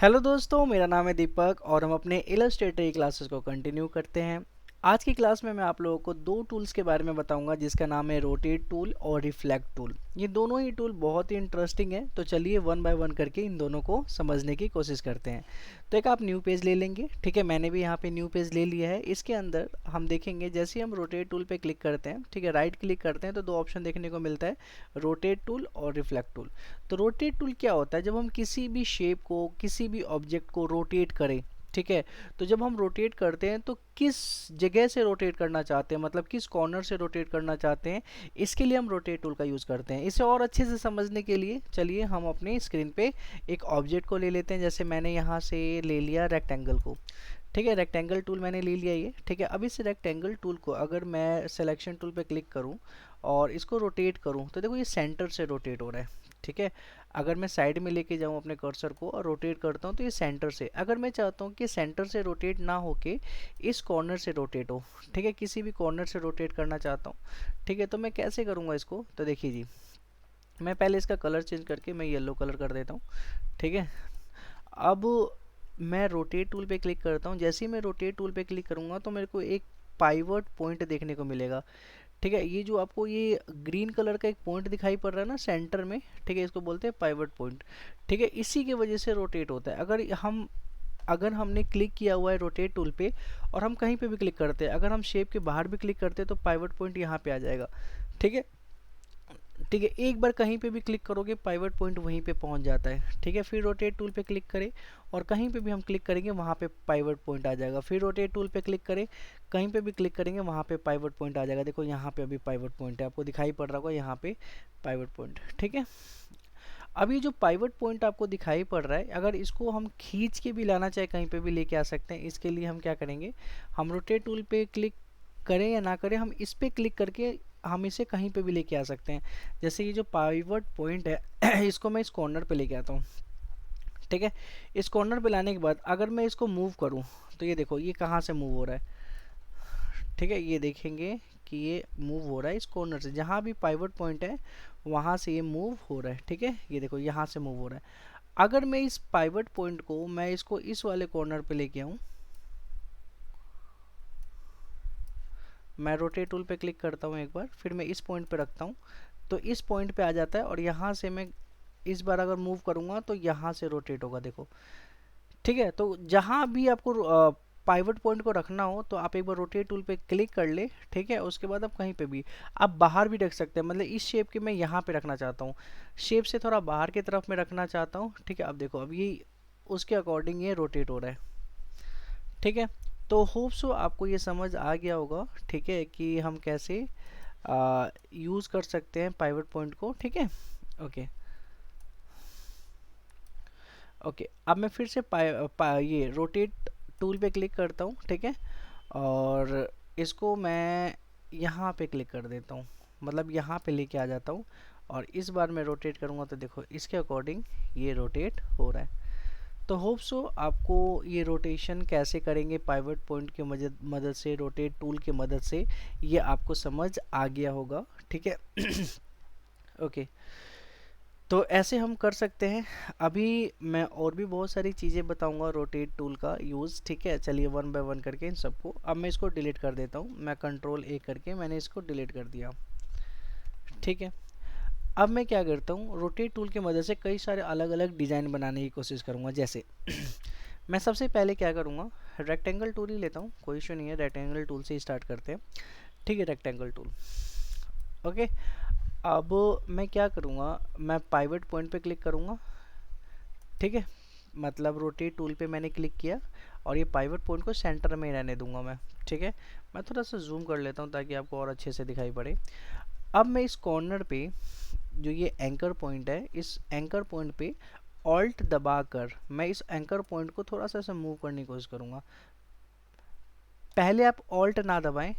Hello दोस्तों, मेरा नाम है दीपक और हम अपने इलस्ट्रेटर की क्लासेस को कंटिन्यू करते हैं। आज की क्लास में मैं आप लोगों को दो टूल्स के बारे में बताऊंगा, जिसका नाम है रोटेट टूल और रिफ्लेक्ट टूल। ये दोनों ही टूल बहुत ही इंटरेस्टिंग है, तो चलिए वन बाय वन करके इन दोनों को समझने की कोशिश करते हैं। तो एक आप न्यू पेज ले लेंगे, ठीक है। मैंने भी यहाँ पे न्यू पेज ले लिया है। इसके अंदर हम देखेंगे, जैसे ही हम रोटेट टूल पे क्लिक करते हैं, ठीक है, राइट क्लिक करते हैं तो दो ऑप्शन देखने को मिलता है, रोटेट टूल और रिफ्लेक्ट टूल। तो रोटेट टूल क्या होता है? जब हम किसी भी शेप को, किसी भी ऑब्जेक्ट को रोटेट करें, ठीक है, तो जब हम रोटेट करते हैं तो किस जगह से रोटेट करना चाहते हैं, मतलब किस कॉर्नर से रोटेट करना चाहते हैं, इसके लिए हम रोटेट टूल का यूज़ करते हैं। इसे और अच्छे से समझने के लिए चलिए हम अपने स्क्रीन पे एक ऑब्जेक्ट को ले लेते हैं। जैसे मैंने यहाँ से ले लिया रेक्टेंगल को, ठीक है, रेक्टेंगल टूल मैंने ले लिया ये, ठीक है। अब इस रेक्टेंगल टूल को अगर मैं सिलेक्शन टूल पे क्लिक करूँ और इसको रोटेट करूँ तो देखो ये सेंटर से रोटेट हो रहा है, ठीक है। अगर मैं साइड में लेके जाऊँ अपने कर्सर को और रोटेट करता हूँ तो ये सेंटर से, अगर मैं चाहता हूँ कि सेंटर से रोटेट ना होके इस कॉर्नर से रोटेट हो, ठीक है, किसी भी कॉर्नर से रोटेट करना चाहता हूँ, ठीक है, तो मैं कैसे करूँगा इसको? तो देखिए जी, मैं पहले इसका कलर चेंज करके मैं येलो कलर कर देता हूँ, ठीक है। अब मैं रोटेट टूल पे क्लिक करता हूँ। जैसे ही मैं रोटेट टूल पे क्लिक करूँगा तो मेरे को एक पाइवट पॉइंट देखने को मिलेगा, ठीक है। ये जो आपको ये ग्रीन कलर का एक पॉइंट दिखाई पड़ रहा है ना सेंटर में, ठीक है, इसको बोलते हैं पाइवट पॉइंट, ठीक है। इसी की वजह से रोटेट होता है। अगर हमने क्लिक किया हुआ है रोटेट टूल पे और हम कहीं पे भी क्लिक करते हैं, अगर हम शेप के बाहर भी क्लिक करते हैं तो पाइवट पॉइंट यहाँ पे आ जाएगा, ठीक है। ठीक है, एक बार कहीं पे भी क्लिक करोगे पाइवट पॉइंट वहीं पे पहुंच जाता है, ठीक है। फिर रोटेट टूल पे क्लिक करें और कहीं पे भी हम क्लिक करेंगे वहाँ पे पाइवट पॉइंट आ जाएगा। फिर रोटेट टूल पे क्लिक करें, कहीं पे भी क्लिक करेंगे वहाँ पे पाइवट पॉइंट आ जाएगा। देखो यहाँ पे अभी पाइवट पॉइंट है, आपको दिखाई पड़ रहा होगा यहाँ पे पाइवट पॉइंट, ठीक है। अब ये जो पाइवट पॉइंट आपको दिखाई पड़ रहा है, अगर इसको हम खींच के भी लाना चाहे कहीं पे भी लेके आ सकते हैं। इसके लिए हम क्या करेंगे, हम रोटेट टूल पे क्लिक करें या ना करें, हम इस पे क्लिक करके हम इसे कहीं पे भी लेके आ सकते हैं। जैसे ये जो पाइवट पॉइंट है इसको मैं इस कॉर्नर पे लेके आता हूँ, ठीक है। इस कॉर्नर पे लाने के बाद अगर मैं इसको मूव करूँ तो ये देखो ये कहाँ से मूव हो रहा है, ठीक है। ये देखेंगे कि ये मूव हो रहा है इस कॉर्नर से, जहाँ भी पाइवट पॉइंट है वहाँ से ये मूव हो रहा है, ठीक है। ये देखो यहाँ से मूव हो रहा है। अगर मैं इस पाइवट पॉइंट को मैं इसको इस वाले कॉर्नर पे लेके आऊँ, मैं रोटेट टूल पे क्लिक करता हूँ एक बार, फिर मैं इस पॉइंट पे रखता हूँ तो इस पॉइंट पे आ जाता है। और यहाँ से मैं इस बार अगर मूव करूँगा तो यहाँ से रोटेट होगा, देखो, ठीक है। तो जहाँ भी आपको पाइवट पॉइंट को रखना हो तो आप एक बार रोटेट टूल पे क्लिक कर ले, ठीक है। उसके बाद आप कहीं पे भी, आप बाहर भी रख सकते हैं। मतलब इस शेप के मैं यहाँ पे रखना चाहता हूँ, शेप से थोड़ा बाहर की तरफ में रखना चाहता हूँ, ठीक है। अब देखो अब ये उसके अकॉर्डिंग ये रोटेट हो रहा है, ठीक है। तो होप सो आपको ये समझ आ गया होगा, ठीक है, कि हम कैसे यूज़ कर सकते हैं पाइवट पॉइंट को, ठीक है। ओके ओके, अब मैं फिर से ये रोटेट टूल पे क्लिक करता हूँ, ठीक है। और इसको मैं यहाँ पे क्लिक कर देता हूँ, मतलब यहाँ पे लेके आ जाता हूँ। और इस बार मैं रोटेट करूँगा तो देखो इसके अकॉर्डिंग ये रोटेट हो रहा है। तो होप सो आपको ये रोटेशन कैसे करेंगे पाइवट पॉइंट की मदद से, रोटेट टूल की मदद से, ये आपको समझ आ गया होगा, ठीक है। ओके, तो ऐसे हम कर सकते हैं। अभी मैं और भी बहुत सारी चीज़ें बताऊंगा रोटेट टूल का यूज़, ठीक है। चलिए वन बाय वन करके इन सबको, अब मैं इसको डिलीट कर देता हूँ। मैं कंट्रोल ए करके मैंने इसको डिलीट कर दिया, ठीक है। अब मैं क्या करता हूँ, रोटेट टूल की मदद से कई सारे अलग अलग डिज़ाइन बनाने की कोशिश करूँगा। जैसे मैं सबसे पहले क्या करूँगा, रेक्टेंगल टूल ही लेता हूँ, कोई इशू नहीं है, रेक्टेंगल टूल से ही स्टार्ट करते हैं, ठीक है। Rectangle tool, okay. अब मैं क्या करूँगा, मैं पाइवट पॉइंट पे क्लिक करूँगा, ठीक है। मतलब रोटेट टूल पे मैंने क्लिक किया और ये पाइवट पॉइंट को सेंटर में ही रहने दूंगा मैं, ठीक है। मैं थोड़ा सा जूम कर लेता हूँ ताकि आपको और अच्छे से दिखाई पड़े। अब मैं इस कॉर्नर पे जो ये एंकर पॉइंट है, इस एंकर पॉइंट पे ऑल्ट दबाकर मैं इस एंकर पॉइंट को थोड़ा सा ऐसे मूव करने की कोशिश करूँगा। पहले आप ऑल्ट ना दबाएं,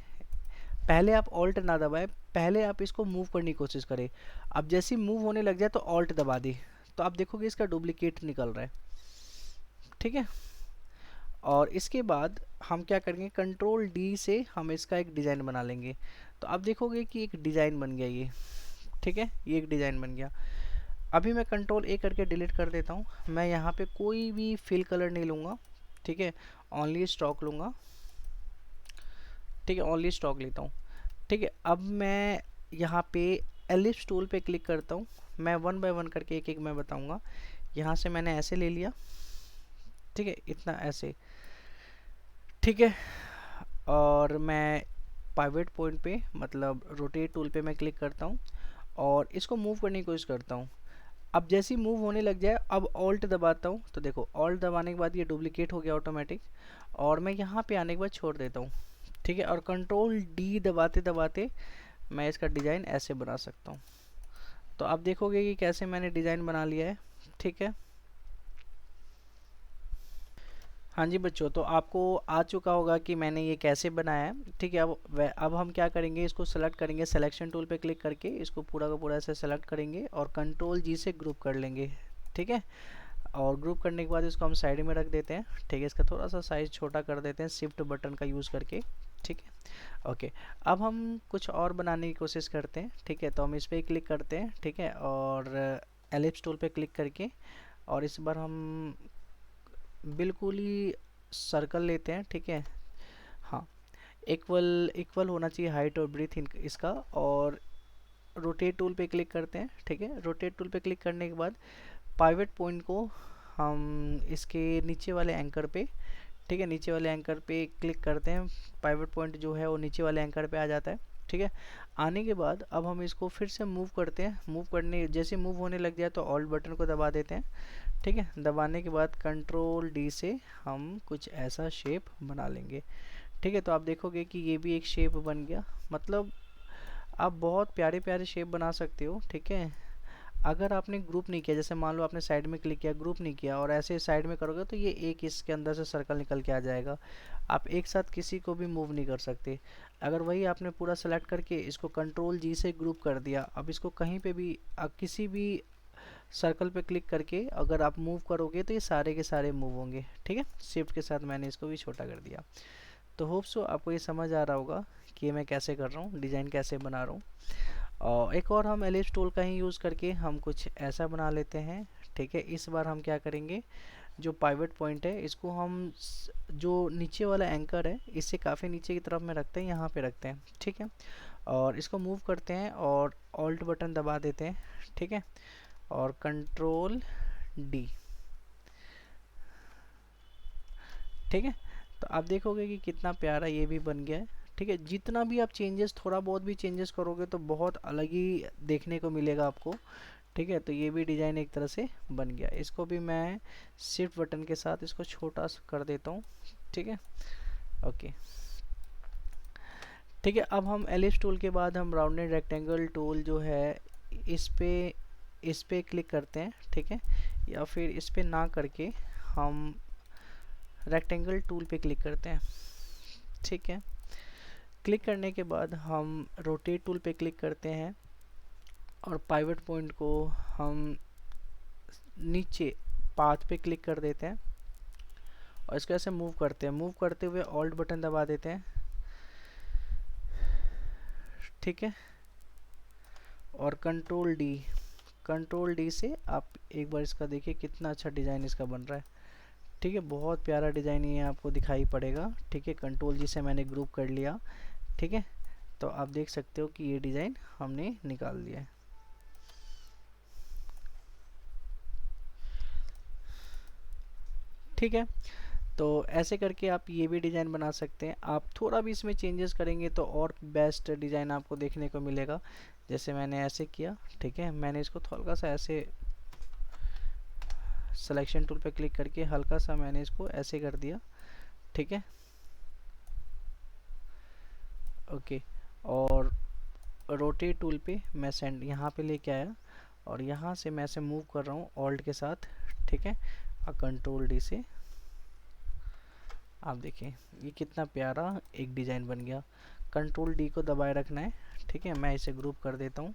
पहले आप ऑल्ट ना दबाएं, पहले आप इसको मूव करने की कोशिश करें। अब जैसे मूव होने लग जाए तो ऑल्ट दबा दे, तो आप देखोगे इसका डुप्लीकेट निकल रहा है, ठीक है। और इसके बाद हम क्या करेंगे, कंट्रोल डी से हम इसका एक डिज़ाइन बना लेंगे। तो आप देखोगे कि एक डिज़ाइन बन गया ये, ठीक है, ये एक डिज़ाइन बन गया। अभी मैं कंट्रोल ए करके डिलीट कर देता हूँ। मैं यहाँ पे कोई भी फिल कलर नहीं लूँगा, ठीक है, ओनली स्टॉक लूँगा, ठीक है, ओनली स्टॉक लेता हूँ, ठीक है। अब मैं यहाँ पे एलिप्स टूल पे क्लिक करता हूँ। मैं वन बाय वन करके एक एक मैं बताऊँगा। यहाँ से मैंने ऐसे ले लिया, ठीक है, इतना ऐसे, ठीक है। और मैं पाइवट पॉइंट पे मतलब रोटेट टूल पे मैं क्लिक करता हूँ और इसको मूव करने की कोशिश करता हूँ। अब जैसे ही मूव होने लग जाए, अब ऑल्ट दबाता हूँ तो देखो ऑल्ट दबाने के बाद ये डुप्लीकेट हो गया ऑटोमेटिक, और मैं यहाँ पे आने के बाद छोड़ देता हूँ, ठीक है। और कंट्रोल डी दबाते दबाते मैं इसका डिज़ाइन ऐसे बना सकता हूँ। तो आप देखोगे कि कैसे मैंने डिज़ाइन बना लिया है, ठीक है। हाँ जी बच्चों, तो आपको आ चुका होगा कि मैंने ये कैसे बनाया है, ठीक है। अब हम क्या करेंगे, इसको सेलेक्ट करेंगे, सिलेक्शन टूल पे क्लिक करके इसको पूरा का पूरा ऐसे सेलेक्ट करेंगे और कंट्रोल जी से ग्रुप कर लेंगे, ठीक है। और ग्रुप करने के बाद इसको हम साइड में रख देते हैं, ठीक है। इसका थोड़ा सा साइज़ छोटा कर देते हैं शिफ्ट बटन का यूज़ करके, ठीक है। ओके, अब हम कुछ और बनाने की कोशिश करते हैं, ठीक है। तो हम इस पर क्लिक करते हैं, ठीक है, और एलिप्स टूल पे क्लिक करके, और इस बार हम बिल्कुल ही सर्कल लेते हैं, ठीक है। हाँ, इक्वल इक्वल होना चाहिए हाइट और ब्रीथ इसका। और रोटेट टूल पे क्लिक करते हैं, ठीक है। रोटेट टूल पे क्लिक करने के बाद पाइवट पॉइंट को हम इसके नीचे वाले एंकर पे, ठीक है, नीचे वाले एंकर पे क्लिक करते हैं। पाइवट पॉइंट जो है वो नीचे वाले एंकर पे आ जाता है, ठीक है। आने के बाद अब हम इसको फिर से मूव करते हैं। मूव करने जैसे मूव होने लग जाए तो ऑल्ट बटन को दबा देते हैं, ठीक है। दबाने के बाद कंट्रोल डी से हम कुछ ऐसा शेप बना लेंगे, ठीक है। तो आप देखोगे कि ये भी एक शेप बन गया। मतलब आप बहुत प्यारे प्यारे शेप बना सकते हो, ठीक है। अगर आपने ग्रुप नहीं किया, जैसे मान लो आपने साइड में क्लिक किया, ग्रुप नहीं किया और ऐसे साइड में करोगे तो ये एक इसके अंदर से सर्कल निकल के आ जाएगा। आप एक साथ किसी को भी मूव नहीं कर सकते। अगर वही आपने पूरा सेलेक्ट करके इसको कंट्रोल जी से ग्रुप कर दिया, अब इसको कहीं पे भी किसी भी सर्कल पे क्लिक करके अगर आप मूव करोगे तो ये सारे के सारे मूव होंगे, ठीक है। शिफ्ट के साथ मैंने इसको भी छोटा कर दिया। तो होप सो आपको ये समझ आ रहा होगा कि मैं कैसे कर रहा हूँ, डिज़ाइन कैसे बना रहा हूँ। और एक और हम एलिप्स टूल का ही यूज़ करके हम कुछ ऐसा बना लेते हैं, ठीक है। इस बार हम क्या करेंगे, जो पाइवट पॉइंट है इसको हम जो नीचे वाला एंकर है इससे काफ़ी नीचे की तरफ में रखते हैं, यहाँ पे रखते हैं, ठीक है। और इसको मूव करते हैं और ऑल्ट बटन दबा देते हैं, ठीक है, और कंट्रोल डी, ठीक है। तो आप देखोगे कि कितना प्यारा ये भी बन गया है, ठीक है। जितना भी आप चेंजेस, थोड़ा बहुत भी चेंजेस करोगे तो बहुत अलग ही देखने को मिलेगा आपको, ठीक है। तो ये भी डिज़ाइन एक तरह से बन गया। इसको भी मैं शिफ्ट बटन के साथ इसको छोटा कर देता हूँ, ठीक है। ओके, ठीक है। अब हम एलिप्स टूल के बाद हम राउंडेड रेक्टेंगल टूल जो है इस पे क्लिक करते हैं, ठीक है। या फिर इस पे ना करके हम रेक्टेंगल टूल पे क्लिक करते हैं, ठीक है। क्लिक करने के बाद हम रोटेट टूल पे क्लिक करते हैं और पाइवट पॉइंट को हम नीचे पाथ पे क्लिक कर देते हैं और इसको ऐसे मूव करते हैं। मूव करते हुए ऑल्ट बटन दबा देते हैं, ठीक है। और कंट्रोल डी से आप एक बार इसका देखिए कितना अच्छा डिज़ाइन इसका बन रहा है, ठीक है। बहुत प्यारा डिज़ाइन ये आपको दिखाई पड़ेगा, ठीक है। कंट्रोल जी से मैंने ग्रुप कर लिया, ठीक है। तो आप देख सकते हो कि ये डिज़ाइन हमने निकाल दिया है, ठीक है। तो ऐसे करके आप ये भी डिज़ाइन बना सकते हैं। आप थोड़ा भी इसमें चेंजेस करेंगे तो और बेस्ट डिज़ाइन आपको देखने को मिलेगा। जैसे मैंने ऐसे किया, ठीक है। मैंने इसको थोड़ा सा ऐसे सिलेक्शन टूल पे क्लिक करके हल्का सा मैंने इसको ऐसे कर दिया, ठीक है। ओके, और रोटेट टूल पे मैं सेंड यहाँ पे लेके आया और यहाँ से मैं ऐसे मूव कर रहा हूँ ऑल्ट के साथ, ठीक है। और कंट्रोल डी से आप देखें ये कितना प्यारा एक डिज़ाइन बन गया। कंट्रोल डी को दबाए रखना है, ठीक है। मैं इसे ग्रुप कर देता हूँ,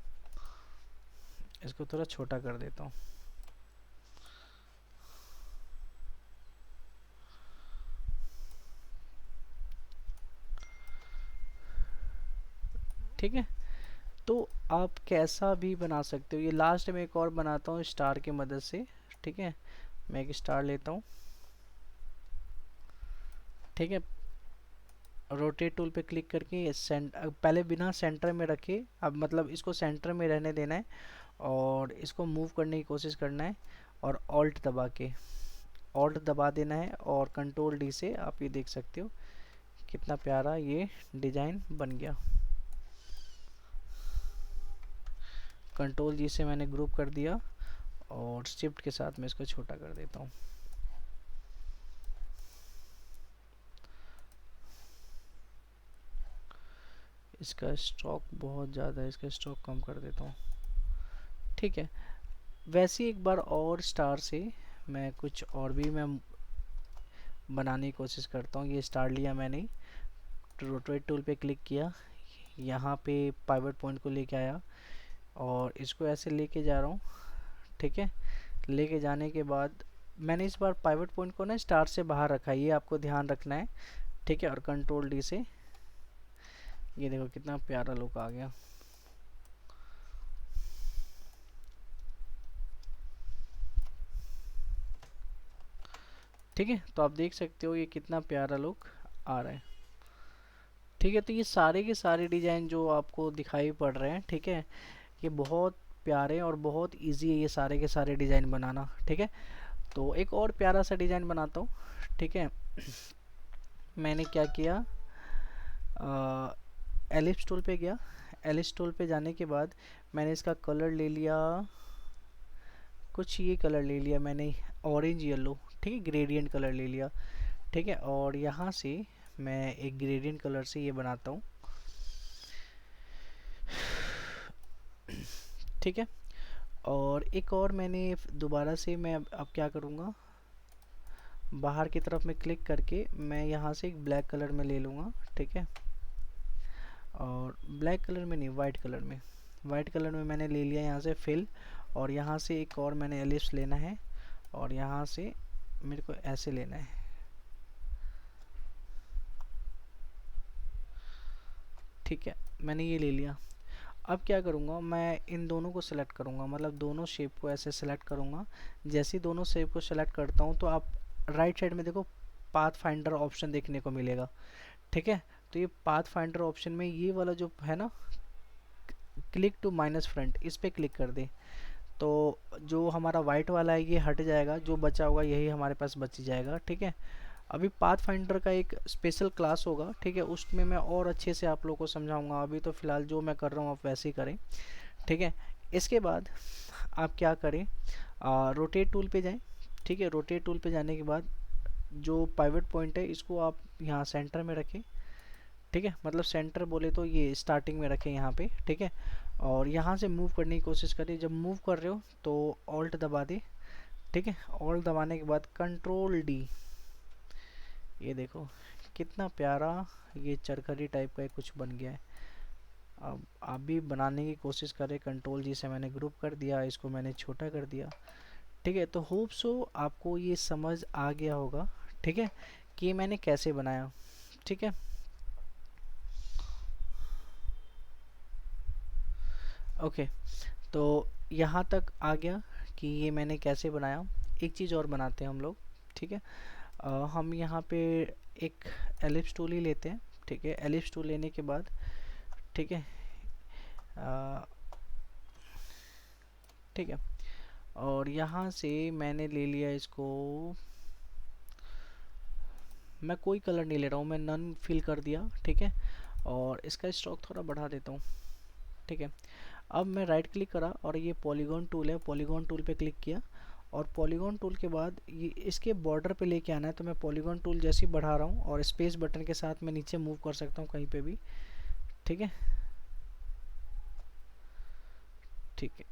इसको थोड़ा छोटा कर देता हूँ, ठीक है। तो आप कैसा भी बना सकते हो। ये लास्ट में एक और बनाता हूँ स्टार की मदद से, ठीक है। मैं एक स्टार लेता हूँ, ठीक है। रोटेट टूल पे क्लिक करके ये पहले बिना सेंटर में रखे, अब मतलब इसको सेंटर में रहने देना है और इसको मूव करने की कोशिश करना है, और ऑल्ट दबा देना है, और कंट्रोल डी से आप ये देख सकते हो कितना प्यारा ये डिज़ाइन बन गया। कंट्रोल जी से मैंने ग्रुप कर दिया और शिफ्ट के साथ मैं इसको छोटा कर देता हूँ। इसका स्ट्रोक बहुत ज़्यादा है, इसका स्ट्रोक कम कर देता हूँ, ठीक है। वैसे ही एक बार और स्टार से मैं कुछ और भी मैं बनाने की कोशिश करता हूँ। ये स्टार लिया मैंने, रोटेट टूल पे क्लिक किया, यहाँ पे पाइवट पॉइंट को लेके आया और इसको ऐसे लेके जा रहा हूँ, ठीक है। लेके जाने के बाद मैंने इस बार पाइवट पॉइंट को ना स्टार से बाहर रखा है, ये आपको ध्यान रखना है, ठीक है। और कंट्रोल डी से ये देखो कितना प्यारा लुक आ गया। ठीक है, तो आप देख सकते हो ये कितना प्यारा लुक आ रहा है, ठीक है। तो ये सारे के सारे डिज़ाइन जो आपको दिखाई पड़ रहे हैं, ठीक है, ये बहुत प्यारे और बहुत इजी है ये सारे के सारे डिज़ाइन बनाना, ठीक है। तो एक और प्यारा सा डिज़ाइन बनाता हूँ, ठीक है। मैंने क्या किया, एलिप्स टूल पे गया, एलिप्स टूल पे जाने के बाद मैंने इसका कलर ले लिया, कुछ ये कलर ले लिया मैंने, ऑरेंज येलो, ठीक है, ग्रेडियंट कलर ले लिया, ठीक है। और यहाँ से मैं एक ग्रेडियंट कलर से ये बनाता हूँ, ठीक है। और एक और मैंने दोबारा से मैं अब क्या करूँगा, बाहर की तरफ में क्लिक करके मैं यहाँ से एक ब्लैक कलर में ले लूँगा, ठीक है। और ब्लैक कलर में नहीं, वाइट कलर में, वाइट कलर में मैंने ले लिया यहाँ से फिल, और यहाँ से एक और मैंने एलिप्स लेना है और यहाँ से मेरे को ऐसे लेना है, ठीक है। मैंने ये ले लिया। अब क्या करूँगा, मैं इन दोनों को सिलेक्ट करूँगा, मतलब दोनों शेप को ऐसे सिलेक्ट करूँगा। जैसे ही दोनों शेप को सिलेक्ट करता हूँ तो आप राइट साइड में देखो पाथ फाइंडर ऑप्शन देखने को मिलेगा, ठीक है। तो ये पाथ फाइंडर ऑप्शन में ये वाला जो है ना, क्लिक टू माइनस फ्रंट, इस पर क्लिक कर दे तो जो हमारा वाइट वाला है ये हट जाएगा, जो बचा होगा यही हमारे पास बच जाएगा, ठीक है। अभी पाथ फाइंडर का एक स्पेशल क्लास होगा, ठीक है, उसमें मैं और अच्छे से आप लोगों को समझाऊंगा। अभी तो फ़िलहाल जो मैं कर रहा हूँ आप वैसे ही करें, ठीक है। इसके बाद आप क्या करें, रोटेट टूल पे जाएं, ठीक है। रोटेट टूल पे जाने के बाद जो पाइवट पॉइंट है इसको आप यहाँ सेंटर में रखें, ठीक है। मतलब सेंटर बोले तो ये स्टार्टिंग में रखें यहाँ पे, ठीक है। और यहाँ से मूव करने की कोशिश करें, जब मूव कर रहे हो तो ऑल्ट दबा दे, ठीक है। ऑल्ट दबाने के बाद कंट्रोल डी, ये देखो कितना प्यारा ये चरखरी टाइप का कुछ बन गया है। अब आप भी बनाने की कोशिश करें, कंट्रोल जी से मैंने ग्रुप कर दिया, इसको मैंने छोटा कर दिया, ठीक है। तो होप सो आपको ये समझ आ गया होगा, ठीक है, कि मैंने कैसे बनाया, ठीक है। ओके, तो यहाँ तक आ गया कि ये मैंने कैसे बनाया। एक चीज़ और बनाते हैं हम लोग, ठीक है। हम यहाँ पे एक एलिप्स टूल ही लेते हैं, ठीक है। एलिप्स टूल लेने के बाद, ठीक है, ठीक है। और यहाँ से मैंने ले लिया इसको, मैं कोई कलर नहीं ले रहा हूँ, मैं नन फिल कर दिया, ठीक है। और इसका स्ट्रोक थोड़ा बढ़ा देता हूँ, ठीक है। अब मैं राइट क्लिक करा और ये पॉलीगॉन टूल है, पॉलीगॉन टूल पे क्लिक किया, और पॉलीगॉन टूल के बाद ये इसके बॉर्डर पे लेके आना है। तो मैं पॉलीगॉन टूल जैसे ही बढ़ा रहा हूँ और स्पेस बटन के साथ मैं नीचे मूव कर सकता हूँ कहीं पे भी, ठीक है, ठीक है।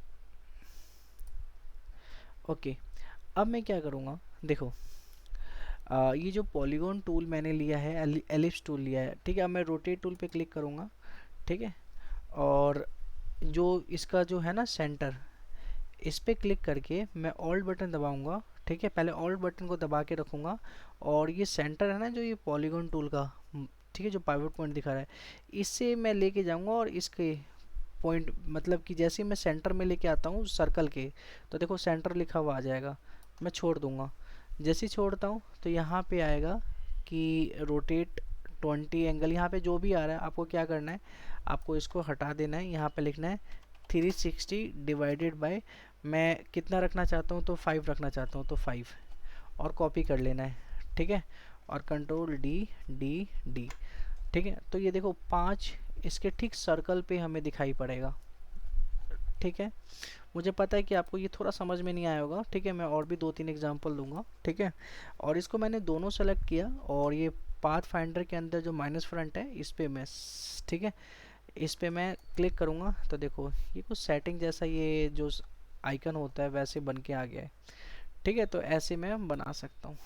ओके, अब मैं क्या करूँगा, देखो ये जो पॉलीगॉन टूल मैंने लिया है, एलिप्स टूल लिया है, ठीक है। अब मैं रोटेट टूल पे क्लिक करूँगा, ठीक है। और जो इसका जो है ना सेंटर, इस पे क्लिक करके मैं ऑल्ट बटन दबाऊंगा, ठीक है। पहले ऑल्ट बटन को दबा के रखूँगा और ये सेंटर है ना जो ये पॉलीगॉन टूल का, ठीक है, जो पाइवट पॉइंट दिखा रहा है, इससे मैं लेके जाऊंगा और इसके पॉइंट, मतलब कि जैसे ही मैं सेंटर में लेके आता हूँ सर्कल के, तो देखो सेंटर लिखा हुआ आ जाएगा। मैं छोड़ दूंगा, जैसे ही छोड़ता हूँ तो यहाँ पे आएगा कि रोटेट 20 एंगल। यहाँ पे जो भी आ रहा है आपको क्या करना है, आपको इसको हटा देना है। यहाँ पे लिखना है 360 डिवाइडेड बाय, मैं कितना रखना चाहता हूँ तो 5 रखना चाहता हूँ तो 5, और कॉपी कर लेना है। ठीक है, और कंट्रोल डी डी डी। ठीक है, तो ये देखो 5 इसके ठीक सर्कल पे हमें दिखाई पड़ेगा। ठीक है, मुझे पता है कि आपको ये थोड़ा समझ में नहीं आया होगा। ठीक है, मैं और भी 2-3 एग्जांपल दूंगा। ठीक है, और इसको मैंने दोनों सेलेक्ट किया, और ये पाथ फाइंडर के अंदर जो माइनस फ्रंट है इस पे मैं, ठीक है, इस पे मैं क्लिक करूँगा तो देखो ये कुछ सेटिंग जैसा ये जो आइकन होता है वैसे बन के आ गया है। ठीक है, तो ऐसे मैं बना सकता हूँ।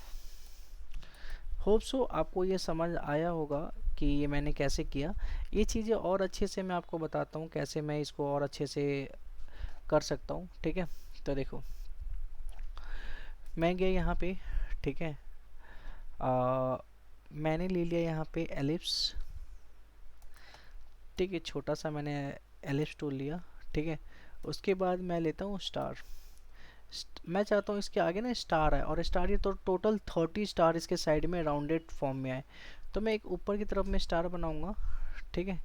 होप सो आपको ये समझ आया होगा कि ये मैंने कैसे किया। ये चीज़ें और अच्छे से मैं आपको बताता हूँ कैसे मैं इसको और अच्छे से कर सकता हूँ। ठीक है, तो देखो मैं गया यहाँ पे। ठीक है, मैंने ले लिया यहाँ पे एलिप्स। ठीक है, छोटा सा मैंने एलिप्स टूल लिया। ठीक है, उसके बाद मैं लेता हूँ स्टार। मैं चाहता हूँ इसके आगे ना स्टार है, और स्टार ये तो टोटल 30 स्टार इसके साइड में राउंडेड फॉर्म में आए, तो मैं एक ऊपर की तरफ में स्टार बनाऊंगा। ठीक है,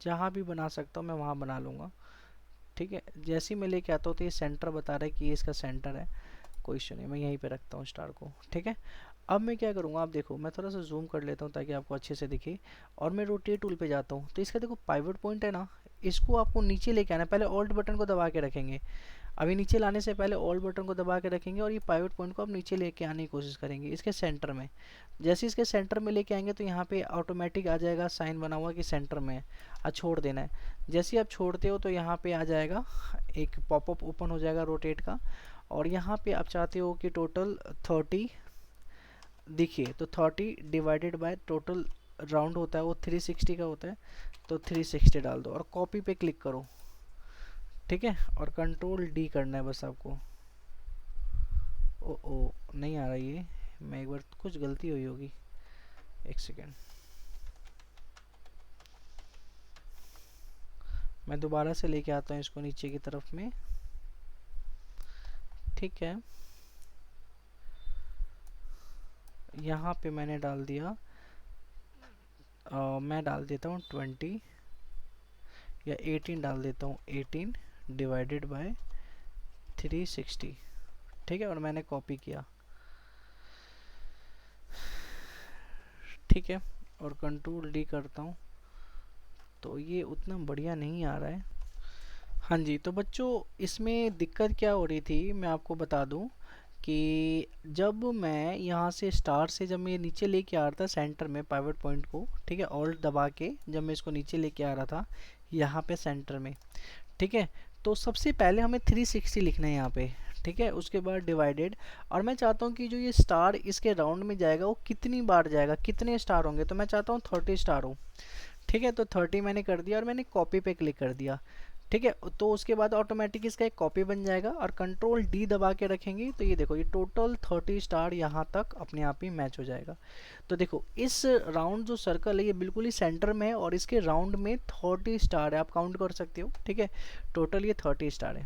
जहाँ भी बना सकता हूँ मैं वहाँ बना लूँगा। ठीक है, जैसे ही मैं लेके आता हूँ तो ये सेंटर बता रहा है कि ये इसका सेंटर है। कोई इशू नहीं, मैं यहीं पे रखता हूँ स्टार को। ठीक है, अब मैं क्या करूँगा, आप देखो मैं थोड़ा सा जूम कर लेता हूँ ताकि आपको अच्छे से दिखे, और मैं रोटेट टूल पे जाता हूँ। तो इसका देखो पाइवट पॉइंट है ना, इसको आपको नीचे लेके आना है। पहले ऑल्ट बटन को दबा के रखेंगे, अभी नीचे लाने से पहले ऑल बटन को दबा के रखेंगे, और ये पाइवट पॉइंट को आप नीचे लेके आने की कोशिश करेंगे इसके सेंटर में। जैसे इसके सेंटर में लेके आएंगे तो यहाँ पे ऑटोमेटिक आ जाएगा साइन बना हुआ कि सेंटर में है, और छोड़ देना है। जैसे ही आप छोड़ते हो तो यहाँ पे आ जाएगा एक पॉपअप ओपन हो जाएगा रोटेट का, और यहाँ पे आप चाहते हो कि टोटल 30 दिखिए, तो 30 डिवाइडेड बाय टोटल राउंड होता है वो 360 का होता है, तो 360 डाल दो और कॉपी पे क्लिक करो। ठीक है, और कंट्रोल डी करना है बस आपको। ओ नहीं आ रहा ये, मैं एक बार, कुछ गलती हुई होगी, एक सेकेंड, मैं दोबारा से लेके आता हूँ इसको नीचे की तरफ में। ठीक है, यहाँ पे मैंने डाल दिया, मैं डाल देता हूँ 20 या 18 डाल देता हूँ, 18 डिवाइडेड बाय 360। ठीक है, और मैंने कॉपी किया। ठीक है, और कंट्रोल डी करता हूँ तो ये उतना बढ़िया नहीं आ रहा है। हाँ जी, तो बच्चों इसमें दिक्कत क्या हो रही थी मैं आपको बता दूं कि जब मैं यहाँ से स्टार से जब मैं नीचे लेके आ रहा था सेंटर में पाइवट पॉइंट को, ठीक है, ऑल्ट दबा के जब मैं इसको नीचे लेके आ रहा था यहाँ पे सेंटर में, ठीक है, तो सबसे पहले हमें 360 लिखना है यहाँ पे। ठीक है, उसके बाद डिवाइडेड, और मैं चाहता हूँ कि जो ये स्टार इसके राउंड में जाएगा वो कितनी बार जाएगा, कितने स्टार होंगे, तो मैं चाहता हूँ 30 स्टार हो। ठीक है, तो 30 मैंने कर दिया और मैंने कॉपी पे क्लिक कर दिया। ठीक है, तो उसके बाद ऑटोमेटिक इसका एक कॉपी बन जाएगा, और कंट्रोल डी दबा के रखेंगे तो ये देखो ये टोटल 30 स्टार यहाँ तक अपने आप ही मैच हो जाएगा। तो देखो इस राउंड जो सर्कल है ये बिल्कुल ही सेंटर में है, और इसके राउंड में 30 स्टार है, आप काउंट कर सकते हो। ठीक है, टोटल ये 30 स्टार है।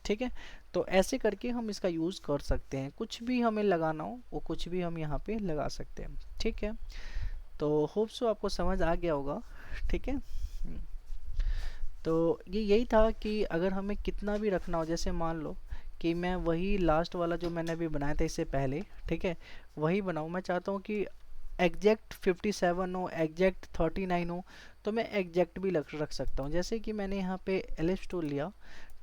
ठीक है, तो ऐसे करके हम इसका यूज़ कर सकते हैं, कुछ भी हमें लगाना हो वो कुछ भी हम यहाँ पे लगा सकते हैं। ठीक है, तो होप सो आपको समझ आ गया होगा। ठीक है, तो ये यही था कि अगर हमें कितना भी रखना हो, जैसे मान लो कि मैं वही लास्ट वाला जो मैंने अभी बनाया था इससे पहले, ठीक है, वही बनाऊँ। मैं चाहता हूँ कि एग्जैक्ट 57 हो, एग्जैक्ट 39 हो, तो मैं एग्जैक्ट भी रख सकता हूँ। जैसे कि मैंने यहाँ पे एलिप्स टूल लिया,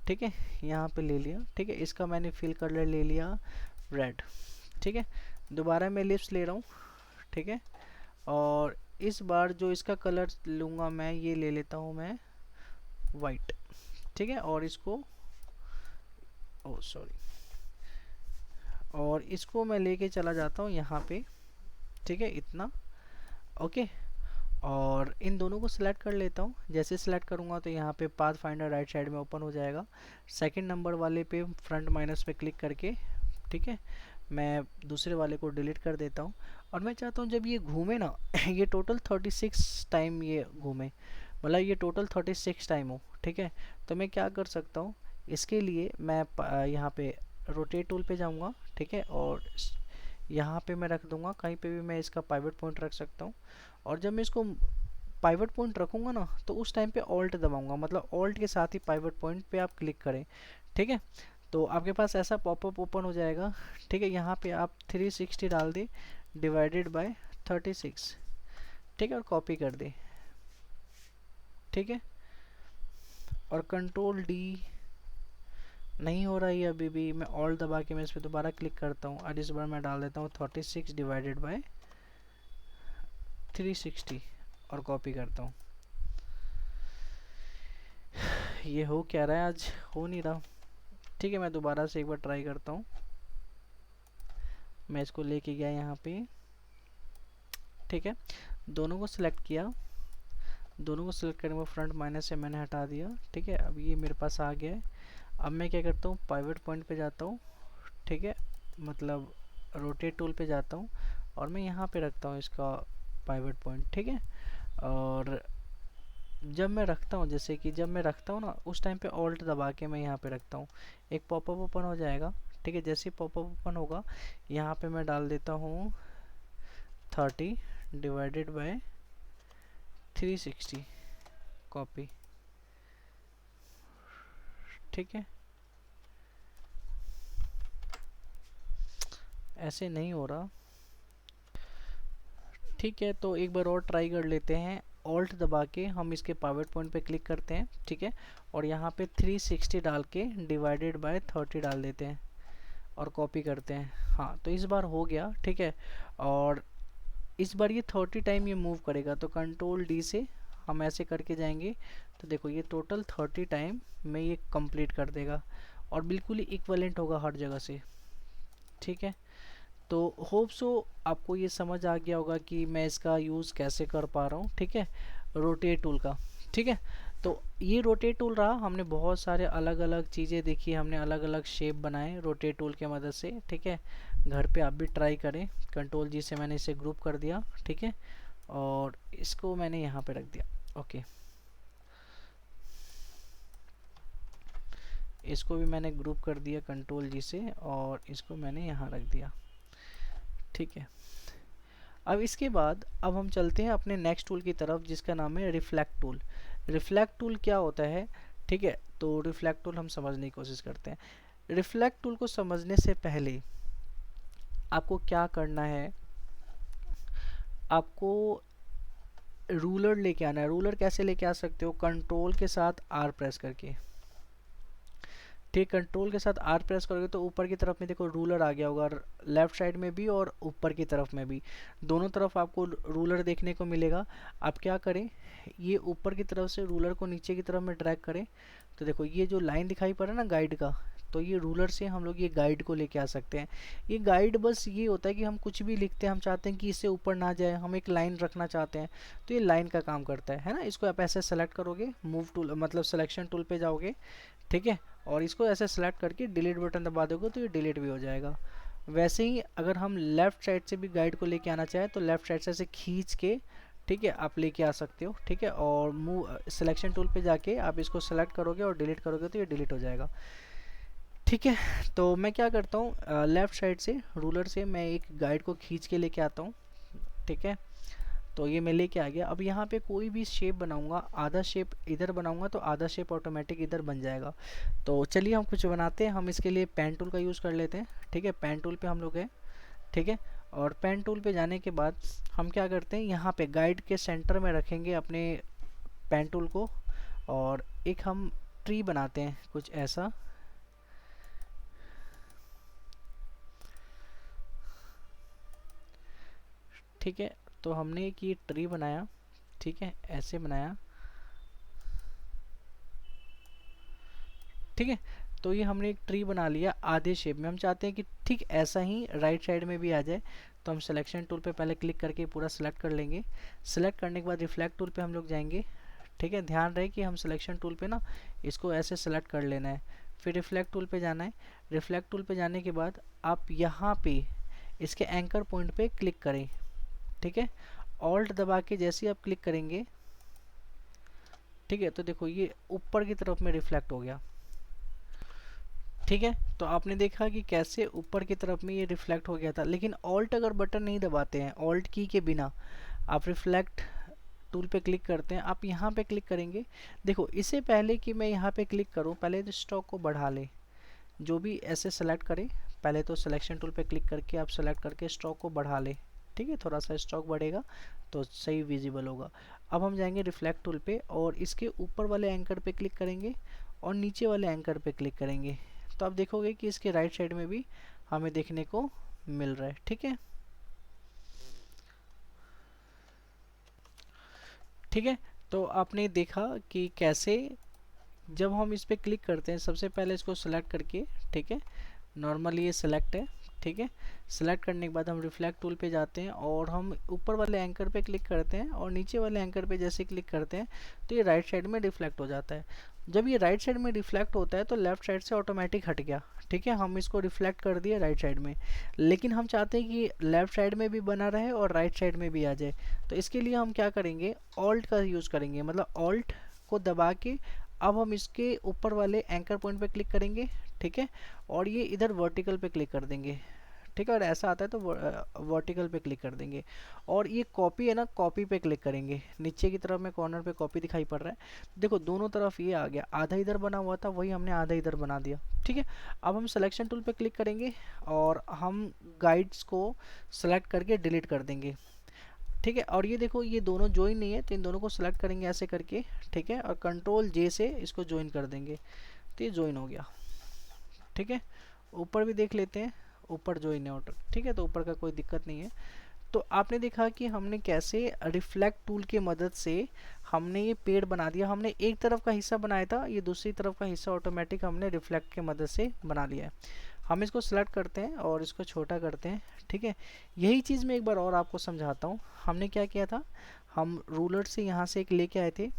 ठीक है, यहाँ पे ले लिया। ठीक है, इसका मैंने फिल कलर ले लिया रेड। ठीक है, दोबारा मैं एलिप्स ले रहा हूँ। ठीक है, और इस बार जो इसका कलर लूँगा मैं ये ले लेता हूँ मैं वाइट। ठीक है, और इसको सॉरी, और इसको मैं लेके चला जाता हूँ यहाँ पे। ठीक है, इतना ओके, और इन दोनों को सिलेक्ट कर लेता हूँ। जैसे सिलेक्ट करूँगा तो यहाँ पे पाथ फाइंडर राइट साइड में ओपन हो जाएगा। सेकंड नंबर वाले पे फ्रंट माइनस पे क्लिक करके, ठीक है, मैं दूसरे वाले को डिलीट कर देता हूँ। और मैं चाहता हूँ जब ये घूमे ना ये टोटल 36 टाइम ये घूमे, मतलब ये टोटल 36 टाइम हो। ठीक है, तो मैं क्या कर सकता हूँ, इसके लिए मैं यहाँ पे रोटेट टूल पे जाऊँगा। ठीक है, और यहाँ पे मैं रख दूंगा, कहीं पे भी मैं इसका पाइवट पॉइंट रख सकता हूँ। और जब मैं इसको पाइवट पॉइंट रखूंगा ना, तो उस टाइम पे ऑल्ट दबाऊंगा, मतलब ऑल्ट के साथ ही पाइवट पॉइंट पे आप क्लिक करें। ठीक है, तो आपके पास ऐसा पॉपअप ओपन हो जाएगा। ठीक है, यहाँ पे आप 360 डाल दें डिवाइडेड बाय 36। ठीक है, और कॉपी कर दें। ठीक है, और कंट्रोल डी, नहीं हो रहा है अभी भी, मैं ऑल्ट दबा के मैं इस पर दोबारा क्लिक करता हूँ और इस बार मैं डाल देता हूँ 36 डिवाइडेड बाय 360 और कॉपी करता हूँ। ये हो क्या रहा है, आज हो नहीं रहा। ठीक है, मैं दोबारा से एक बार ट्राई करता हूँ। मैं इसको लेके गया यहाँ पे। ठीक है, दोनों को सिलेक्ट किया, दोनों को सिलेक्ट करने के बाद फ्रंट माइनस से मैंने हटा दिया। ठीक है, अब ये मेरे पास आ गया है। अब मैं क्या करता हूँ, पाइवट पॉइंट पे जाता हूँ। ठीक है, मतलब रोटेट टूल पे जाता हूँ और मैं यहाँ पे रखता हूँ इसका पाइवट पॉइंट। ठीक है, और जब मैं रखता हूँ, जैसे कि जब मैं रखता हूँ ना, उस टाइम पे ऑल्ट दबा के मैं यहाँ पे रखता हूँ, एक पॉपअप ओपन हो जाएगा। ठीक है, जैसे ही पॉपअप ओपन होगा, यहाँ पे मैं डाल देता हूँ 30 डिवाइडेड बाय 360, कॉपी। ठीक है, ऐसे नहीं हो रहा। ठीक है, तो एक बार और ट्राई कर लेते हैं। ऑल्ट दबा के हम इसके पावर पॉइंट पे क्लिक करते हैं। ठीक है, और यहाँ पे 360 डाल के डिवाइडेड बाय 30 डाल देते हैं और कॉपी करते हैं। हाँ, तो इस बार हो गया। ठीक है, और इस बार ये 30 टाइम ये मूव करेगा, तो कंट्रोल डी से हम ऐसे करके जाएंगे तो देखो ये टोटल 30 टाइम में ये कंप्लीट कर देगा और बिल्कुल ही इक्वलेंट होगा हर जगह से। ठीक है, तो होप सो आपको ये समझ आ गया होगा कि मैं इसका यूज़ कैसे कर पा रहा हूँ। ठीक है, रोटेट टूल का। ठीक है, तो ये रोटेट टूल रहा। हमने बहुत सारे अलग अलग चीज़ें देखी, हमने अलग अलग शेप बनाए रोटेट टूल के मदद से। ठीक है, घर पे आप भी ट्राई करें। कंट्रोल जी से मैंने इसे ग्रुप कर दिया। ठीक है, और इसको मैंने यहाँ पे रख दिया। ओके, इसको भी मैंने ग्रुप कर दिया कंट्रोल जी से और इसको मैंने यहाँ रख दिया। ठीक है, अब इसके बाद अब हम चलते हैं अपने नेक्स्ट टूल की तरफ, जिसका नाम है रिफ्लेक्ट टूल। रिफ्लेक्ट टूल क्या होता है? ठीक है, तो रिफ्लेक्ट टूल हम समझने की कोशिश करते हैं। रिफ्लेक्ट टूल को समझने से पहले आपको क्या करना है, आपको रूलर लेके आना है। रूलर कैसे लेके आ सकते हो? कंट्रोल के साथ आर प्रेस करके। ठीक, कंट्रोल के साथ आर प्रेस करोगे तो ऊपर की तरफ में देखो रूलर आ गया होगा, लेफ्ट साइड में भी और ऊपर की तरफ में भी, दोनों तरफ आपको रूलर देखने को मिलेगा। आप क्या करें, ये ऊपर की तरफ से रूलर को नीचे की तरफ में ड्रैग करें तो देखो ये जो लाइन दिखाई पड़ रहा है ना गाइड का, तो ये रूलर से हम लोग ये गाइड को लेके आ सकते हैं। ये गाइड बस ये होता है कि हम कुछ भी लिखते हैं, हम चाहते हैं कि इससे ऊपर ना जाए, हम एक लाइन रखना चाहते हैं, तो ये लाइन का काम करता है ना। इसको आप ऐसे सेलेक्ट करोगे, मूव टूल मतलब सिलेक्शन टूल पे जाओगे। ठीक है, और इसको ऐसे सेलेक्ट करके डिलीट बटन दबा दोगे तो ये डिलीट भी हो जाएगा। वैसे ही अगर हम लेफ़्ट साइड से भी गाइड को लेके आना चाहें तो लेफ़्ट साइड से ऐसे खींच के, ठीक है, आप लेके आ सकते हो। ठीक है, और मूव सिलेक्शन टूल पे जाके आप इसको सेलेक्ट करोगे और डिलीट करोगे तो ये डिलीट हो जाएगा। ठीक है, तो मैं क्या करता हूँ, लेफ़्ट साइड से रूलर से मैं एक गाइड को खींच के लेके आता हूँ। ठीक है, तो ये मैं लेके आ गया। अब यहाँ पे कोई भी शेप बनाऊंगा, आधा शेप इधर बनाऊंगा तो आधा शेप ऑटोमेटिक इधर बन जाएगा। तो चलिए हम कुछ बनाते हैं। हम इसके लिए पेन टूल का यूज़ कर लेते हैं। ठीक है, पेन टूल पे हम लोग हैं। ठीक है, और पेन टूल पे जाने के बाद हम क्या करते हैं, यहाँ पे गाइड के सेंटर में रखेंगे अपने पेन टूल को और एक हम ट्री बनाते हैं कुछ ऐसा। ठीक है, तो हमने एक ये ट्री बनाया। ठीक है, ऐसे बनाया। ठीक है, तो ये हमने एक ट्री बना लिया आधे शेप में। हम चाहते हैं कि ठीक ऐसा ही राइट साइड में भी आ जाए, तो हम सिलेक्शन टूल पे पहले क्लिक करके पूरा सेलेक्ट कर लेंगे। सेलेक्ट करने के बाद रिफ्लेक्ट टूल पे हम लोग जाएंगे। ठीक है, ध्यान रहे कि हम सिलेक्शन टूल पे ना इसको ऐसे सेलेक्ट कर लेना है, फिर रिफ्लेक्ट टूल पे जाना है। रिफ्लेक्ट टूल पे जाने के बाद आप यहाँ पे इसके एंकर पॉइंट पे क्लिक करें, ठीक है। ऑल्ट दबा के जैसे ही आप क्लिक करेंगे, ठीक है, तो देखो ये ऊपर की तरफ में रिफ्लेक्ट हो गया, ठीक है। तो आपने देखा कि कैसे ऊपर की तरफ में ये रिफ्लेक्ट हो गया था। लेकिन ऑल्ट अगर बटन नहीं दबाते हैं, ऑल्ट की के बिना आप रिफ्लेक्ट टूल पे क्लिक करते हैं, आप यहाँ पे क्लिक करेंगे, देखो इससे पहले कि मैं यहाँ पे क्लिक करूँ, पहले तो स्ट्रोक को बढ़ा ले। जो भी ऐसे सेलेक्ट करें, पहले तो सिलेक्शन टूल पे क्लिक करके आप सेलेक्ट करके स्ट्रोक को बढ़ा ले, ठीक है। थोड़ा सा स्ट्रोक बढ़ेगा तो सही विजिबल होगा। अब हम जाएंगे रिफ्लेक्ट टूल पे और इसके ऊपर वाले एंकर पे क्लिक करेंगे और नीचे वाले एंकर पे क्लिक करेंगे, तो आप देखोगे कि इसके राइट साइड में भी हमें देखने को मिल रहा है, ठीक है। ठीक है, तो आपने देखा कि कैसे जब हम इस पर क्लिक करते हैं, सबसे पहले इसको सेलेक्ट करके, ठीक है, नॉर्मली ये सिलेक्ट है, ठीक है। सेलेक्ट करने के बाद हम रिफ्लेक्ट टूल पे जाते हैं और हम ऊपर वाले एंकर पे क्लिक करते हैं और नीचे वाले एंकर पे जैसे क्लिक करते हैं तो ये राइट साइड में रिफ्लेक्ट हो जाता है। जब ये राइट साइड में रिफ्लेक्ट होता है तो लेफ्ट साइड से ऑटोमेटिक हट गया, ठीक है। हम इसको रिफ्लेक्ट कर दिए राइट साइड में, लेकिन हम चाहते हैं कि लेफ्ट साइड में भी बना रहे और राइट साइड में भी आ जाए। तो इसके लिए हम क्या करेंगे, ऑल्ट का यूज़ करेंगे, मतलब ऑल्ट को दबा के अब हम इसके ऊपर वाले एंकर पॉइंट पे क्लिक करेंगे, ठीक है, और ये इधर वर्टिकल पे क्लिक कर देंगे, ठीक है। और ऐसा आता है तो वर्टिकल पे क्लिक कर देंगे और ये कॉपी है ना, कॉपी पे क्लिक करेंगे। नीचे की तरफ में कॉर्नर पे कॉपी दिखाई पड़ रहा है, देखो दोनों तरफ ये आ गया, आधा इधर बना हुआ था वही हमने आधा इधर बना दिया, ठीक है। अब हम सिलेक्शन टूल पे क्लिक करेंगे और हम गाइड्स को सेलेक्ट करके डिलीट कर देंगे, ठीक है। और ये देखो ये दोनों ज्वाइन नहीं है तो इन दोनों को सेलेक्ट करेंगे ऐसे करके, ठीक है, और कंट्रोल जे से इसको ज्वाइन कर देंगे तो ये ज्वाइन हो गया, ठीक है। ऊपर भी देख लेते हैं, ऊपर ज्वाइन है ऑटो, ठीक है, तो ऊपर का कोई दिक्कत नहीं है। तो आपने देखा कि हमने कैसे रिफ्लेक्ट टूल की मदद से हमने ये पेड़ बना दिया। हमने एक तरफ का हिस्सा बनाया था, ये दूसरी तरफ का हिस्सा ऑटोमेटिक हमने रिफ्लेक्ट की मदद से बना लिया है। हम इसको सेलेक्ट करते हैं और इसको छोटा करते हैं, ठीक है। यही चीज़ मैं एक बार और आपको समझाता हूँ। हमने क्या किया था, हम रूलर से यहाँ से एक लेके आए थे,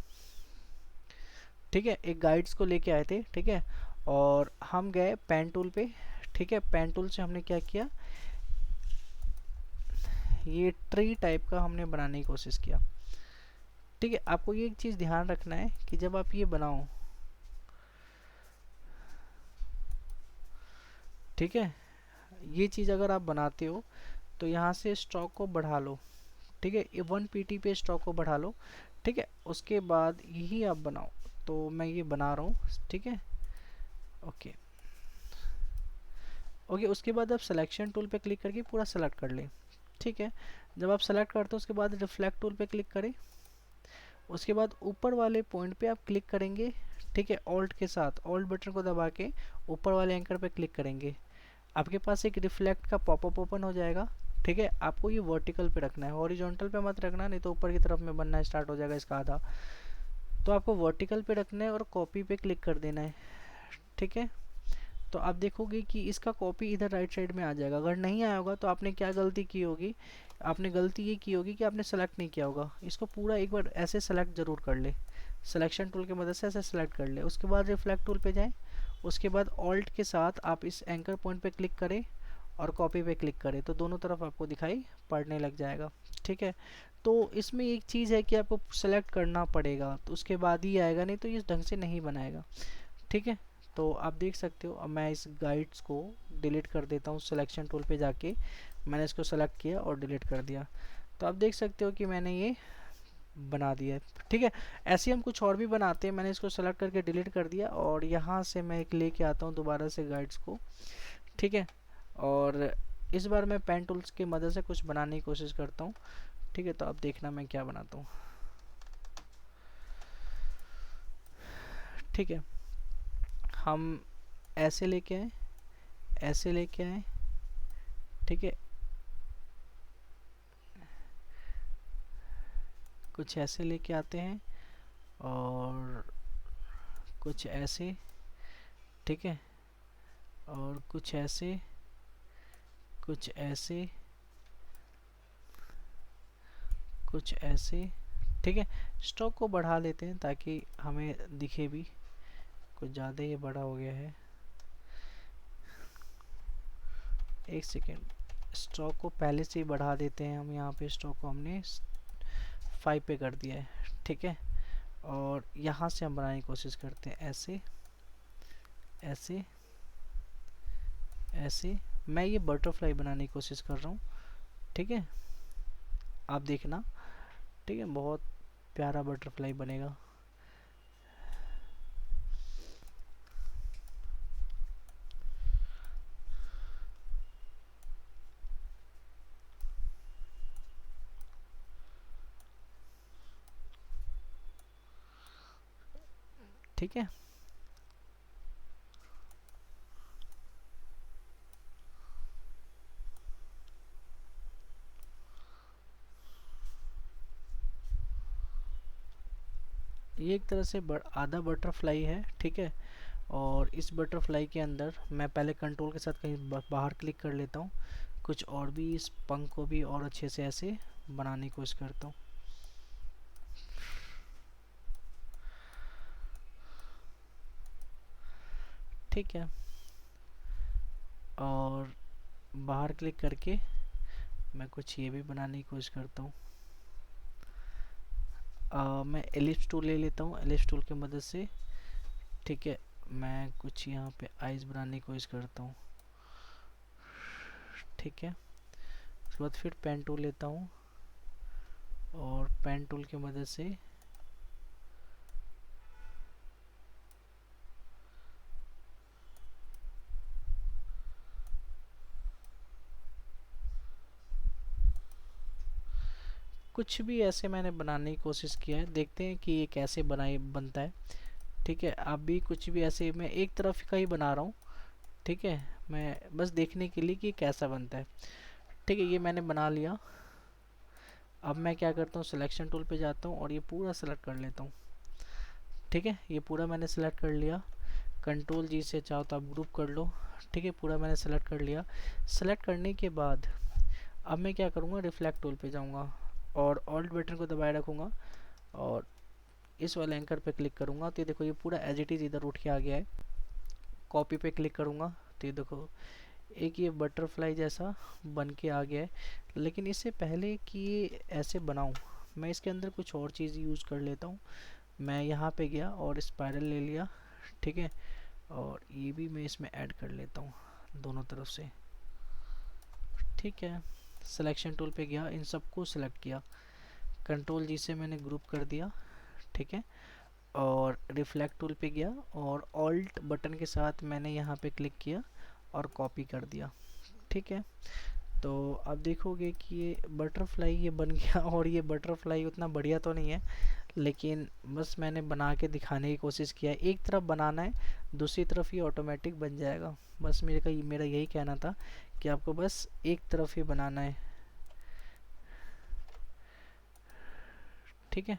ठीक है, एक गाइड्स को लेके आए थे, ठीक है, और हम गए पेन टूल पे, ठीक है। पेन टूल से हमने क्या किया, ये ट्री टाइप का हमने बनाने की कोशिश किया, ठीक है। आपको ये एक चीज़ ध्यान रखना है कि जब आप ये बनाओ, ठीक है, ये चीज़ अगर आप बनाते हो तो यहाँ से स्ट्रोक को बढ़ा लो, ठीक है, ये 1 pt पे स्ट्रोक को बढ़ा लो, ठीक है। उसके बाद यही आप बनाओ, तो मैं ये बना रहा हूँ, ठीक है, ओके ओके। उसके बाद आप सिलेक्शन टूल पे क्लिक करके पूरा सेलेक्ट कर लें, ठीक है। जब आप सेलेक्ट करते हो उसके बाद रिफ्लेक्ट टूल पे क्लिक करें, उसके बाद ऊपर वाले पॉइंट पे आप क्लिक करेंगे, ठीक है, ऑल्ट के साथ, ऑल्ट बटन को दबा के ऊपर वाले एंकर पे क्लिक करेंगे, आपके पास एक रिफ्लेक्ट का पॉपअप ओपन हो जाएगा, ठीक है। आपको ये वर्टिकल पे रखना है, हॉरिजॉन्टल पे मत रखना, नहीं तो ऊपर की तरफ में बनना स्टार्ट हो जाएगा इसका आधा। तो आपको वर्टिकल पे रखना है और कॉपी पे क्लिक कर देना है, ठीक है। तो आप देखोगे कि इसका कॉपी इधर राइट साइड में आ जाएगा। अगर नहीं आया होगा तो आपने क्या गलती की होगी, आपने गलती ये की होगी कि आपने सेलेक्ट नहीं किया होगा। इसको पूरा एक बार ऐसे सेलेक्ट ज़रूर कर ले, सिलेक्शन टूल की मदद से ऐसे सेलेक्ट कर ले। उसके बाद रिफ्लेक्ट टूल पे जाएं, उसके बाद ऑल्ट के साथ आप इस एंकर पॉइंट पे क्लिक करें और कॉपी पे क्लिक करें, तो दोनों तरफ आपको दिखाई पड़ने लग जाएगा, ठीक है। तो इसमें एक चीज़ है कि आपको सेलेक्ट करना पड़ेगा तो उसके बाद ही आएगा, नहीं तो ये ढंग से नहीं बनाएगा, ठीक है। तो आप देख सकते हो, अब मैं इस गाइड्स को डिलीट कर देता हूँ। सिलेक्शन टूल पे जाके मैंने इसको सेलेक्ट किया और डिलीट कर दिया, तो आप देख सकते हो कि मैंने ये बना दिया है, ठीक है। ऐसे हम कुछ और भी बनाते हैं। मैंने इसको सेलेक्ट करके डिलीट कर दिया और यहाँ से मैं एक लेके आता हूँ दोबारा से गाइड्स को, ठीक है, और इस बार मैं पेन टूल्स की मदद से कुछ बनाने की कोशिश करता हूँ, ठीक है। तो आप देखना मैं क्या बनाता हूँ, ठीक है। हम ऐसे लेके आए, ऐसे लेके आए, ठीक है, कुछ ऐसे लेके आते हैं और कुछ ऐसे, ठीक है, और कुछ ऐसे, कुछ ऐसे, कुछ ऐसे, ठीक है। स्ट्रोक को बढ़ा लेते हैं ताकि हमें दिखे भी, कुछ ज़्यादा ये बड़ा हो गया है, एक सेकेंड, स्ट्रोक को पहले से ही बढ़ा देते हैं हम। यहाँ पे स्ट्रोक को हमने 5 पे कर दिया है, ठीक है। और यहाँ से हम बनाने की कोशिश करते हैं, ऐसे ऐसे ऐसे। मैं ये बटरफ्लाई बनाने की कोशिश कर रहा हूँ, ठीक है। आप देखना, ठीक है, बहुत प्यारा बटरफ्लाई बनेगा। ठीक है, ये एक तरह से आधा बटरफ्लाई है, ठीक है। और इस बटरफ्लाई के अंदर मैं पहले कंट्रोल के साथ कहीं बाहर क्लिक कर लेता हूँ, कुछ और भी इस पंख को भी और अच्छे से ऐसे बनाने की कोशिश करता हूँ। ठीक है, और बाहर क्लिक करके मैं कुछ ये भी बनाने की कोशिश करता हूँ। मैं एलिप्स टूल ले लेता हूँ, एलिप्स टूल की मदद से, ठीक है। मैं कुछ यहाँ पे आइज बनाने की कोशिश करता हूँ, ठीक है। उसके बाद फिर पेन टूल लेता हूँ और पेन टूल की मदद से कुछ भी ऐसे मैंने बनाने की कोशिश किया है। देखते हैं कि ये कैसे बनता है, ठीक है। आप भी कुछ भी ऐसे, मैं एक तरफ का ही बना रहा हूँ, ठीक है। मैं बस देखने के लिए कि कैसा बनता है, ठीक है। ये मैंने बना लिया। अब मैं क्या करता हूँ, सिलेक्शन टूल पे जाता हूँ और ये पूरा सेलेक्ट कर लेता हूँ, ठीक है। ये पूरा मैंने सेलेक्ट कर लिया। कंट्रोल जी से चाहो तो आप ग्रुप कर लो, ठीक है। पूरा मैंने सेलेक्ट कर लिया। सेलेक्ट करने के बाद अब मैं क्या करूँगा, रिफ्लेक्ट टूल पे जाऊँगा और ऑल्ट बटन को दबाए रखूँगा और इस वाले एंकर पे क्लिक करूँगा तो ये देखो, ये पूरा एज इट इज़ इधर उठ के आ गया है। कॉपी पे क्लिक करूँगा तो ये देखो, एक ये बटरफ्लाई जैसा बन के आ गया है। लेकिन इससे पहले कि ये ऐसे बनाऊँ, मैं इसके अंदर कुछ और चीज़ यूज़ कर लेता हूँ। मैं यहाँ पे गया और स्पाइरल ले लिया, ठीक है। और ये भी मैं इसमें ऐड कर लेता हूँ दोनों तरफ से, ठीक है। सिलेक्शन टूल पे गया, इन सबको सिलेक्ट किया, कंट्रोल जी से मैंने ग्रुप कर दिया, ठीक है। और रिफ्लेक्ट टूल पे गया और ऑल्ट बटन के साथ मैंने यहाँ पे क्लिक किया और कॉपी कर दिया, ठीक है। तो अब देखोगे कि ये बटरफ्लाई ये बन गया और ये बटरफ्लाई उतना बढ़िया तो नहीं है, लेकिन बस मैंने बना के दिखाने की कोशिश किया है। एक तरफ बनाना है, दूसरी तरफ ये ऑटोमेटिक बन जाएगा। बस मेरा यही कहना था कि आपको बस एक तरफ ही बनाना है, ठीक है।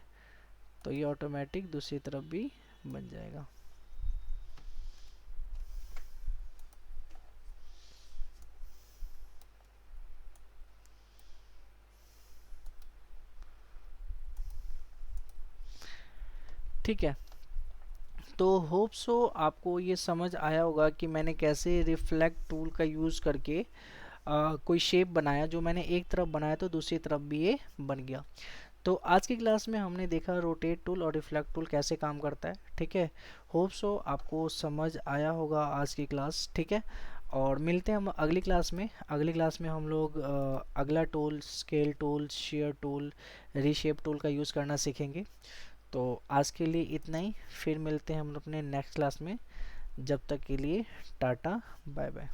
तो ये ऑटोमेटिक दूसरी तरफ भी बन जाएगा। ठीक है, तो होप सो आपको ये समझ आया होगा कि मैंने कैसे रिफ्लेक्ट टूल का यूज़ करके कोई शेप बनाया। जो मैंने एक तरफ बनाया तो दूसरी तरफ भी ये बन गया। तो आज की क्लास में हमने देखा रोटेट टूल और रिफ्लेक्ट टूल कैसे काम करता है, ठीक है। होप सो आपको समझ आया होगा आज की क्लास, ठीक है। और मिलते हैं हम अगली क्लास में। अगली क्लास में हम लोग अगला tool, scale tool, share tool, reshape tool का यूज़ करना सीखेंगे। तो आज के लिए इतना ही, फिर मिलते हैं हम अपने नेक्स्ट क्लास में। जब तक के लिए टाटा, बाय बाय।